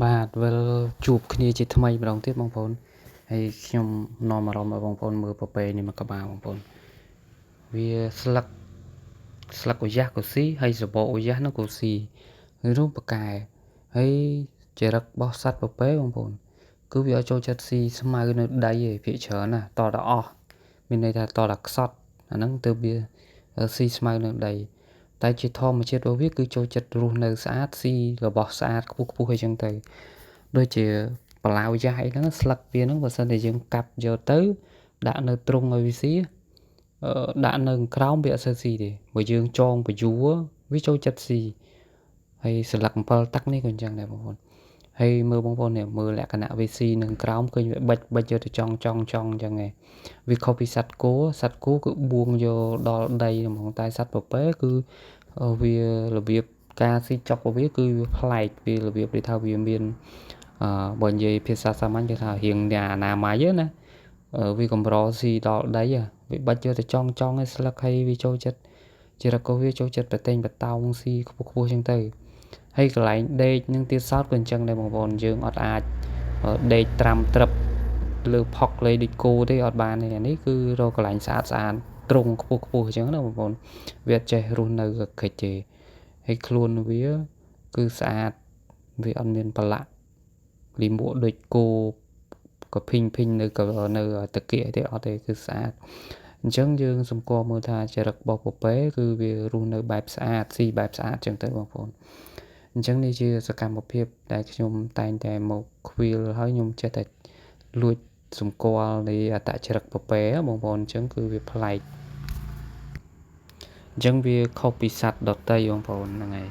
បាទវិលជួបគ្នាជាថ្មីម្ដងទៀតបងប្អូនហើយខ្ញុំនាំអារម្មណ៍ឲ្យបងប្អូនមើលពពែនេះមកក្បាលបងប្អូនវាស្លឹកឧយ៉ាស់ក៏ស៊ីហើយសបកឧយ៉ាស់នោះក៏ស៊ីហើយរួមបកែហើយចរិតរបស់សត្វពពែបងប្អូនគឺវាឲ្យចូលចិត្តស៊ីស្មៅនៅដីឯភាគច្រើនណាតតែអស់មានន័យថាតតែខ្សត់អាហ្នឹងទើបវាស៊ីស្មៅនៅដីតែជាធម្មជាតិរបស់វាគឺចូលចិត្តរស់នៅស្អាតស៊ីរបស់ស្អាតខ្ពស់អីចឹងទៅដូចជាបឡាវយ៉ាស់អីហ្នឹងស្លឹកវាហ្នឹងបើសិនតែយើងកាប់យកទៅដាក់នៅទ្រុងឲ្យវាស៊ីដាក់នៅក្រោមវាអត់សូវស៊ីទេបើយើងចងបយួរវាចូលចិត្តស៊ីហើយស្លឹកអំពិលទឹកនេះក៏អញ្ចឹងដែរបងប្អូនហើយមើលបងប្អូននេះមើលលក្ខណៈវាស៊ីនឹងក្រោមឃើញវាបិចយកទៅចង់អញ្ចឹងឯងវាខុសពីសត្វគោគឺបួងយកដល់ដីហ្មងតែសត្វពពែគឺវារបៀបការស៊ីចុករបស់វាគឺវាប្លែកវារបៀបដូចថាវាមានបើនិយាយភាសាសាមញ្ញគេថារៀងអនាម័យណាវាកម្រស៊ីដល់ដីវាបាច់យកទៅចង់ឯស្លឹកហើយវាចូលចិត្តជារកវាចូលចិត្តប្រតេងបតោងស៊ីខ្ពស់ចឹងទៅហើយកន្លែងដេកនឹងទៀតសោតក៏អញ្ចឹងដែរបងប្អូនយើងអត់អាចដេកត្រាំត្រឹបលើផុកលេដូចគោទេអត់បានទេនេះគឺរកកន្លែងស្អាតទ្រុងខ្ពស់អញ្ចឹងណាបងប្អូនវាអត់ចេះរស់នៅកកិច្ចទេហើយខ្លួនវាគឺស្អាតវាអត់មានប្រឡាក់លីមួកដូចគោក៏ភីងនៅតាគៀទេអត់ទេគឺស្អាតអញ្ចឹងយើងសម្គាល់មើលថាចរិតរបស់ពពែគឺវារស់នៅបែបស្អាតស៊ីបែបស្អាតអញ្ចឹងទៅបងប្អូនអញ្ចឹងនេះជាសកម្មភាពដែលខ្ញុំតែងតែមកខ្វៀលហើយខ្ញុំចេះតែលួចសម្គាល់នៃអត្តចរិតពពែបងប្អូនអញ្ចឹងគឺវាប្លែកអញ្ចឹងវាខុសពីសត្វដទៃបងប្អូនហ្នឹងហើយ